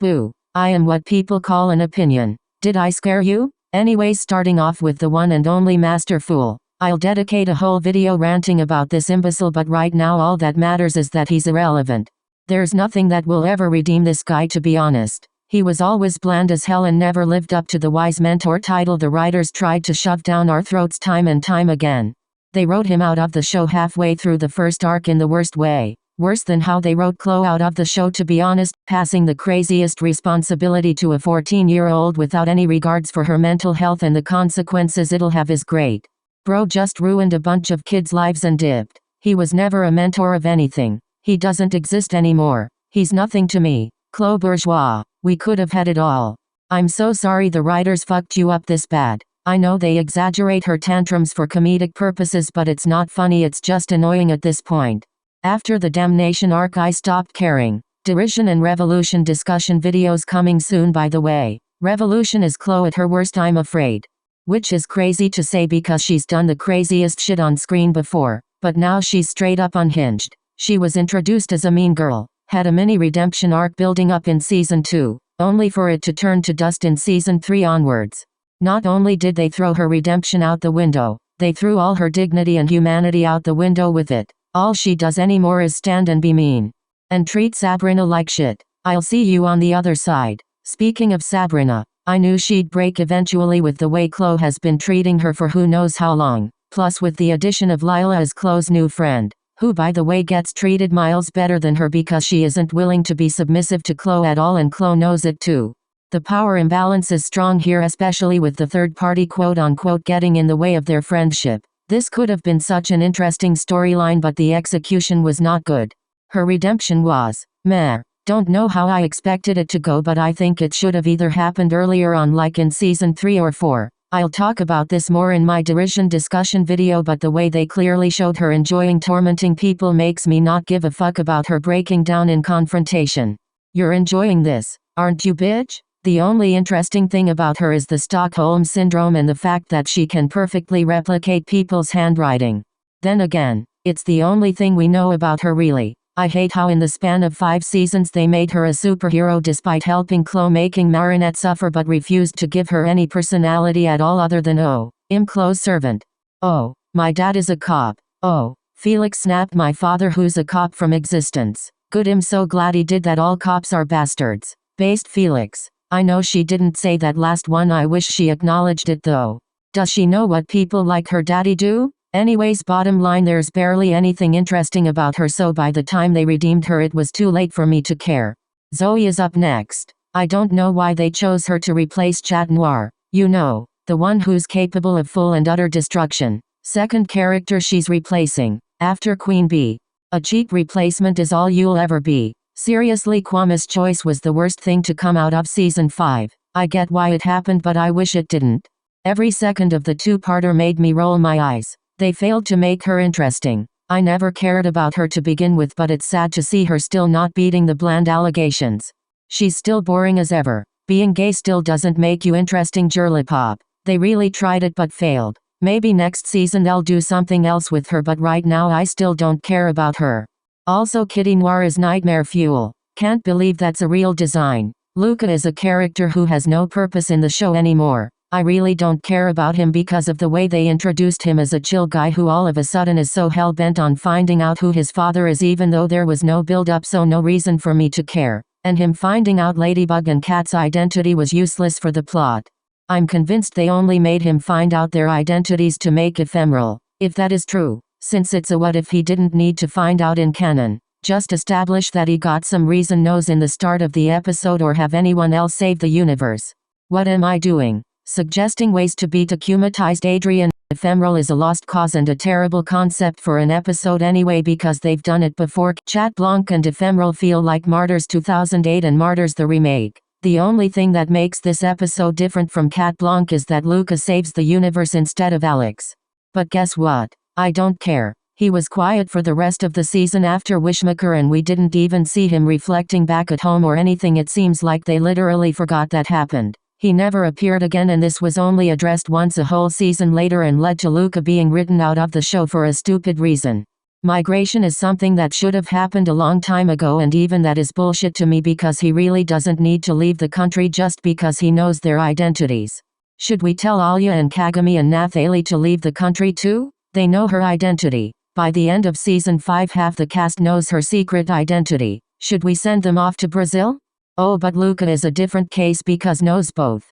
Boo. I am what people call an opinion. Did I scare you? Anyways, starting off with the one and only Master Fool. I'll dedicate a whole video ranting about this imbecile, but right now all that matters is that he's irrelevant. There's nothing that will ever redeem this guy, to be honest. He was always bland as hell and never lived up to the wise mentor title the writers tried to shove down our throats time and time again. They wrote him out of the show halfway through the first arc in the worst way. Worse than how they wrote Khloe out of the show, to be honest, passing the craziest responsibility to a 14-year-old without any regards for her mental health and the consequences it'll have is great. Bro just ruined a bunch of kids' lives and dipped. He was never a mentor of anything. He doesn't exist anymore. He's nothing to me. Khloe Bourgeois. We could have had it all. I'm so sorry the writers fucked you up this bad. I know they exaggerate her tantrums for comedic purposes, but it's not funny, it's just annoying at this point. After the Damnation arc I stopped caring. Derision and Revolution discussion videos coming soon, by the way. Revolution is Khloe at her worst, I'm afraid. Which is crazy to say because she's done the craziest shit on screen before, but now she's straight up unhinged. She was introduced as a mean girl, had a mini redemption arc building up in season 2, only for it to turn to dust in season 3 onwards. Not only did they throw her redemption out the window, they threw all her dignity and humanity out the window with it. All she does anymore is stand and be mean. And treat Sabrina like shit. I'll see you on the other side. Speaking of Sabrina, I knew she'd break eventually with the way Khloe has been treating her for who knows how long. Plus with the addition of Alia as Khloe's new friend, who by the way gets treated miles better than her because she isn't willing to be submissive to Khloe at all, and Khloe knows it too. The power imbalance is strong here, especially with the third party quote-unquote getting in the way of their friendship. This could have been such an interesting storyline, but the execution was not good. Her redemption was meh. Don't know how I expected it to go, but I think it should have either happened earlier on, like in season 3 or 4. I'll talk about this more in my derision discussion video, but the way they clearly showed her enjoying tormenting people makes me not give a fuck about her breaking down in confrontation. You're enjoying this, aren't you, bitch? The only interesting thing about her is the Stockholm Syndrome and the fact that she can perfectly replicate people's handwriting. Then again, it's the only thing we know about her really. I hate how in the span of 5 seasons they made her a superhero despite helping Khloe making Marinette suffer, but refused to give her any personality at all other than I'm Khloe's servant. Oh, my dad is a cop. Oh, Felix snapped my father who's a cop from existence. Good, I'm so glad he did that. All cops are bastards. Based Felix. I know she didn't say that last one, I wish she acknowledged it though. Does she know what people like her daddy do? Anyways, bottom line, there's barely anything interesting about her, so by the time they redeemed her it was too late for me to care. Zoe is up next. I don't know why they chose her to replace Chat Noir. You know, the one who's capable of full and utter destruction. Second character she's replacing, after Queen Bee. A cheap replacement is all you'll ever be. Seriously, Kwame's choice was the worst thing to come out of season 5. I get why it happened, but I wish it didn't. Every second of the two-parter made me roll my eyes. They failed to make her interesting. I never cared about her to begin with, but it's sad to see her still not beating the bland allegations. She's still boring as ever. Being gay still doesn't make you interesting, Jerlipop. They really tried it but failed. Maybe next season they'll do something else with her, but right now I still don't care about her. Also, Kitty Noir is nightmare fuel. Can't believe that's a real design. Luca is a character who has no purpose in the show anymore. I really don't care about him because of the way they introduced him as a chill guy who all of a sudden is so hell-bent on finding out who his father is, even though there was no build-up, so no reason for me to care. And him finding out Ladybug and Cat's identity was useless for the plot. I'm convinced they only made him find out their identities to make Ephemeral, if that is true. Since it's a what if, he didn't need to find out in canon. Just establish that he got some reason knows in the start of the episode, or have anyone else save the universe. What am I doing? Suggesting ways to beat akumatized Adrian. Ephemeral is a lost cause and a terrible concept for an episode anyway, because they've done it before. Chat Blanc and Ephemeral feel like Martyrs 2008 and Martyrs the remake. The only thing that makes this episode different from Cat Blanc is that Luca saves the universe instead of Alex. But guess what? I don't care. He was quiet for the rest of the season after Wishmaker, and we didn't even see him reflecting back at home or anything. It seems like they literally forgot that happened. He never appeared again, and this was only addressed once a whole season later and led to Luca being written out of the show for a stupid reason. Migration is something that should have happened a long time ago, and even that is bullshit to me because he really doesn't need to leave the country just because he knows their identities. Should we tell Alia and Kagami and Nathalie to leave the country too? They know her identity. By the end of season 5 half the cast knows her secret identity. Should we send them off to Brazil? Oh, but Luca is a different case because knows both.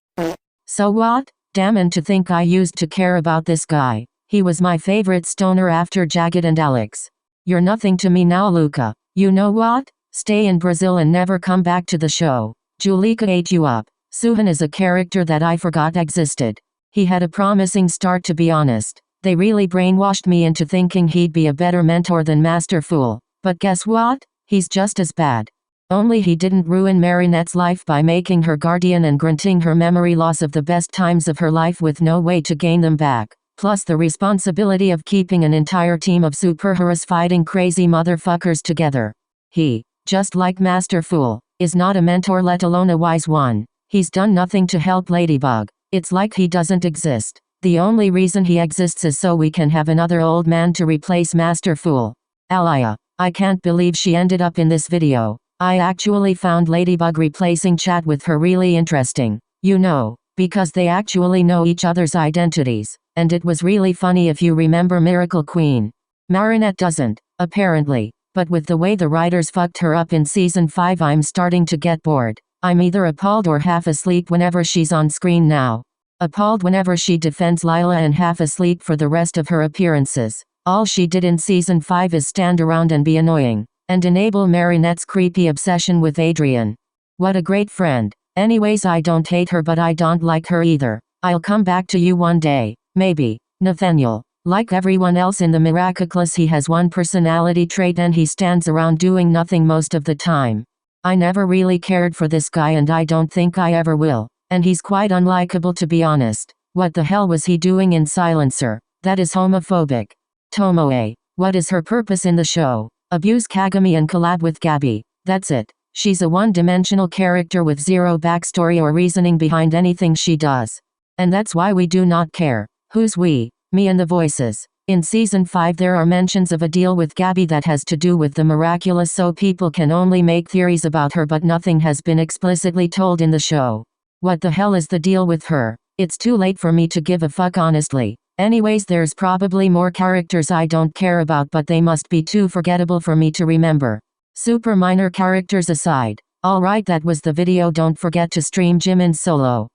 So what? Damn, and to think I used to care about this guy. He was my favorite stoner after Jagged and Alex. You're nothing to me now, Luca. You know what? Stay in Brazil and never come back to the show. Julika ate you up. Suhan is a character that I forgot existed. He had a promising start, to be honest. They really brainwashed me into thinking he'd be a better mentor than Master Fool. But guess what? He's just as bad. Only he didn't ruin Marinette's life by making her guardian and granting her memory loss of the best times of her life with no way to gain them back. Plus the responsibility of keeping an entire team of superheroes fighting crazy motherfuckers together. He, just like Master Fool, is not a mentor, let alone a wise one. He's done nothing to help Ladybug. It's like he doesn't exist. The only reason he exists is so we can have another old man to replace Master Fool. Alia, I can't believe she ended up in this video. I actually found Ladybug replacing Chat with her really interesting. You know, because they actually know each other's identities. And it was really funny if you remember Miracle Queen. Marinette doesn't, apparently. But with the way the writers fucked her up in season 5, I'm starting to get bored. I'm either appalled or half asleep whenever she's on screen now. Appalled whenever she defends Lila and half asleep for the rest of her appearances. All she did in season 5 is stand around and be annoying. And enable Marinette's creepy obsession with Adrian. What a great friend. Anyways, I don't hate her, but I don't like her either. I'll come back to you one day. Maybe. Nathaniel. Like everyone else in the Miraculous, he has one personality trait and he stands around doing nothing most of the time. I never really cared for this guy and I don't think I ever will. And he's quite unlikable, to be honest. What the hell was he doing in Silencer? That is homophobic. Tomoe. What is her purpose in the show? Abuse Kagami and collab with Gabi. That's it. She's a one-dimensional character with zero backstory or reasoning behind anything she does. And that's why we do not care. Who's we? Me and the voices. In season 5 there are mentions of a deal with Gabi that has to do with the Miraculous, so people can only make theories about her, but nothing has been explicitly told in the show. What the hell is the deal with her? It's too late for me to give a fuck, honestly. Anyways, there's probably more characters I don't care about, but they must be too forgettable for me to remember. Super minor characters aside. Alright, that was the video. Don't forget to stream Jimin's solo.